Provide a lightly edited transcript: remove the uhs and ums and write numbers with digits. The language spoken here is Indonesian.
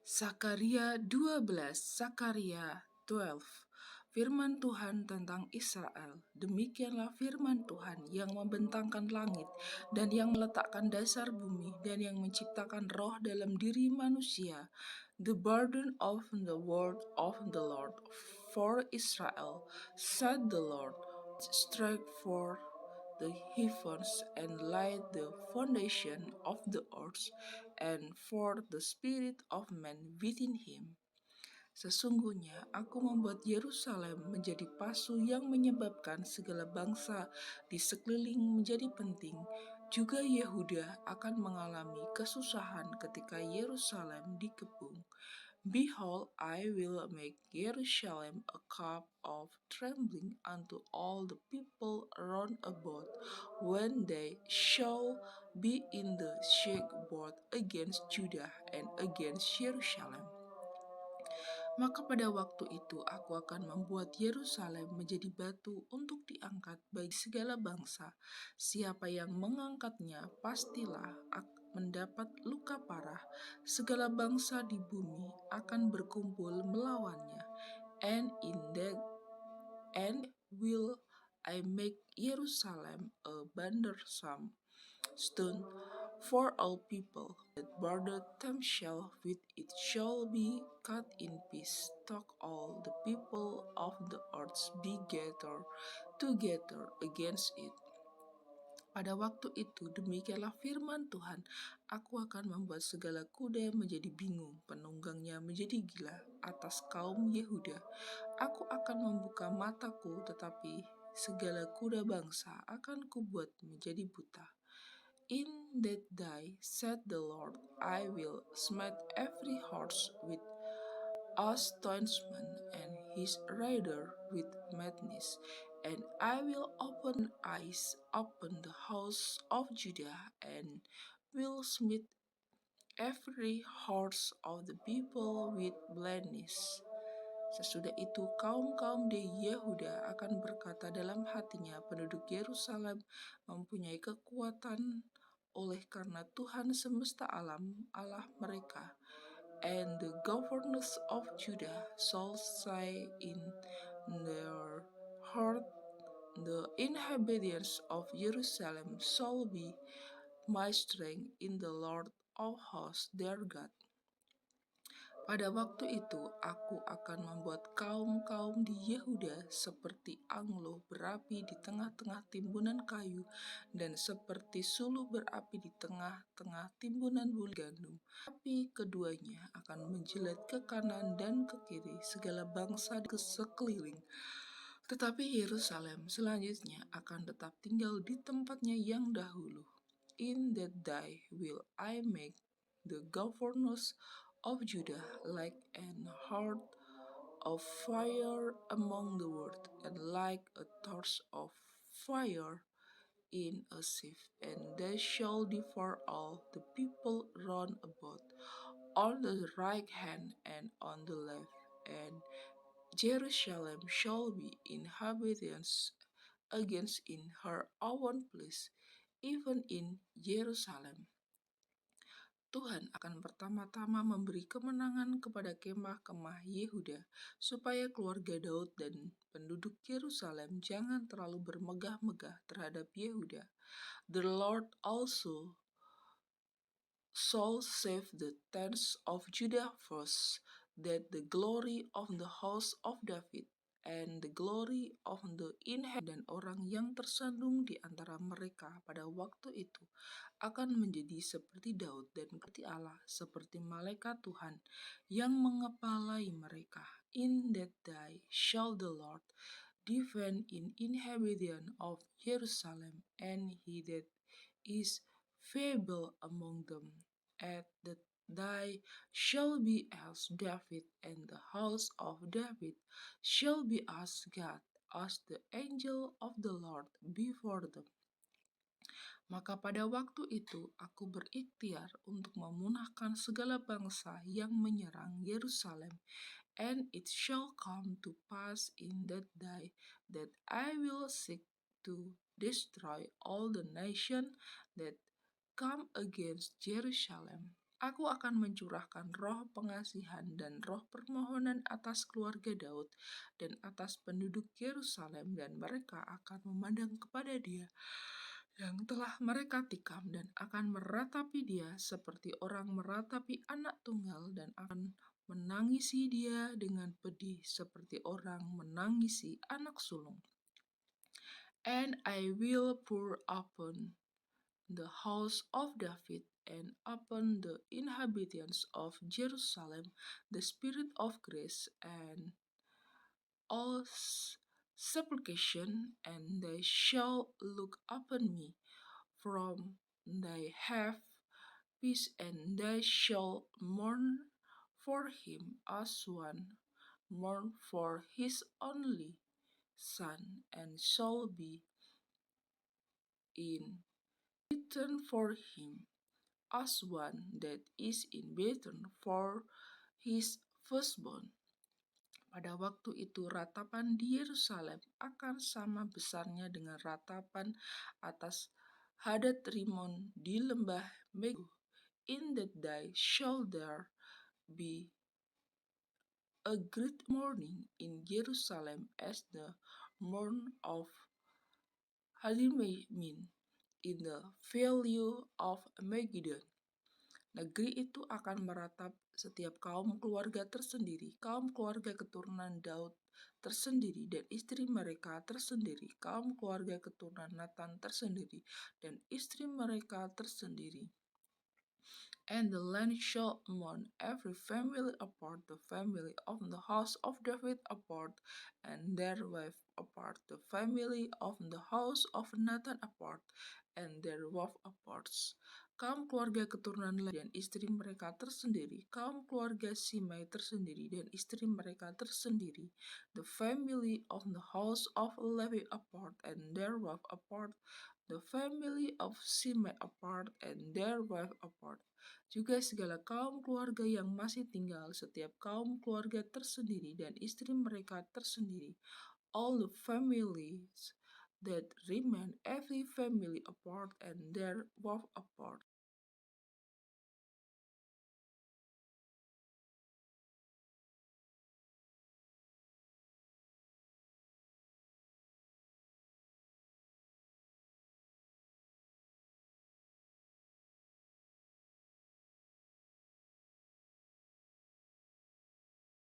Sakaria 12, Sakaria 12. Firman Tuhan tentang Israel. Demikianlah firman Tuhan yang membentangkan langit dan yang meletakkan dasar bumi dan yang menciptakan roh dalam diri manusia. The burden of the word of the Lord for Israel, said the Lord. Strike for the heavens and laid the foundation of the earth, and for the spirit of man within him. Sesungguhnya aku membuat Yerusalem menjadi pasu yang menyebabkan segala bangsa di sekeliling menjadi penting. Juga Yehuda akan mengalami kesusahan ketika Yerusalem dikepung. Behold, I will make Jerusalem a cup of trembling unto all the people round about, when they shall be in the siege both against Judah and against Jerusalem. Maka pada waktu itu aku akan membuat Yerusalem menjadi batu untuk diangkat bagi segala bangsa. Siapa yang mengangkatnya pastilah mendapat luka parah. Segala bangsa di bumi akan berkumpul melawannya. And in that end will I make Jerusalem a burdensome stone for all people that burden themselves with it shall be cut in peace. Talk all the people of the earth be gathered together against it. Pada waktu itu, demikianlah firman Tuhan, aku akan membuat segala kuda menjadi bingung, penunggangnya menjadi gila atas kaum Yehuda. Aku akan membuka mataku, tetapi segala kuda bangsa akan kubuat menjadi buta. In that day, said the Lord, I will smite every horse with astonishment, and his rider with madness, and I will open eyes upon the house of Judah, and will smite every horse of the people with blindness. Sesudah itu kaum-kaum di Yehuda akan berkata dalam hatinya, penduduk Yerusalem mempunyai kekuatan oleh karena Tuhan semesta alam Allah mereka. And the governors of Judah shall say in their heart, the inhabitants of Jerusalem shall be my strength in the Lord of hosts their God. Pada waktu itu, aku akan membuat kaum-kaum di Yehuda seperti anglo berapi di tengah-tengah timbunan kayu, dan seperti suluh berapi di tengah-tengah timbunan buli gandum. Api keduanya akan menjilat ke kanan dan ke kiri segala bangsa di sekeliling. Tetapi Yerusalem selanjutnya akan tetap tinggal di tempatnya yang dahulu. In that day will I make the governors of Judah like an heart of fire among the world, and like a torch of fire in a sieve, and they shall devour all the people round about, on the right hand and on the left, and Jerusalem shall be inhabitants against in her own place, even in Jerusalem. Tuhan akan pertama-tama memberi kemenangan kepada kemah-kemah Yehuda, supaya keluarga Daud dan penduduk Yerusalem jangan terlalu bermegah-megah terhadap Yehuda. The Lord also shall save the tents of Judah first, that the glory of the house of David and the glory of the inhabitants dan orang yang tersandung di antara mereka pada waktu itu akan menjadi seperti Daud dan seperti Allah, seperti malaikat Tuhan yang mengepalai mereka. In that day shall the Lord defend in inhabitant of Jerusalem, and he that is feeble among them. At that day shall be as David, and the house of David shall be as God, as the angel of the Lord before them. Maka pada waktu itu aku berikhtiar untuk memunahkan segala bangsa yang menyerang Yerusalem. And it shall come to pass in that day that I will seek to destroy all the nation that come against Jerusalem. Aku akan mencurahkan roh pengasihan dan roh permohonan atas keluarga Daud dan atas penduduk Yerusalem, dan mereka akan memandang kepada Dia yang telah mereka tikam dan akan meratapi Dia seperti orang meratapi anak tunggal, dan akan menangisi Dia dengan pedih seperti orang menangisi anak sulung. And I will pour upon the house of David and upon the inhabitants of Jerusalem the spirit of grace and all supplication, and they shall look upon me from they have peace, and they shall mourn for him as one mourn for his only son, and shall be in return for him as one that is in return for his firstborn. Pada waktu itu ratapan di Yerusalem akan sama besarnya dengan ratapan atas Hadad Rimon di lembah Meguh. In that day shall there be a great mourning in Jerusalem as the mourn of Hadimmin in the valley of Megiddon. Negeri itu akan meratap setiap kaum keluarga tersendiri, kaum keluarga keturunan Daud tersendiri dan istri mereka tersendiri, kaum keluarga keturunan Nathan tersendiri dan istri mereka tersendiri. And the land shall mourn every family apart, the family of the house of David apart, and their wife apart, the family of the house of Nathan apart, and their wife apart. Kaum keluarga keturunan Lewi dan istri mereka tersendiri, kaum keluarga Simei tersendiri dan istri mereka tersendiri, the family of the house of Levi apart, and their wife apart, the family of Simei apart, and their wife apart. Juga segala kaum keluarga yang masih tinggal, setiap kaum keluarga tersendiri dan istri mereka tersendiri, all the families that remain, every family apart and their wife apart.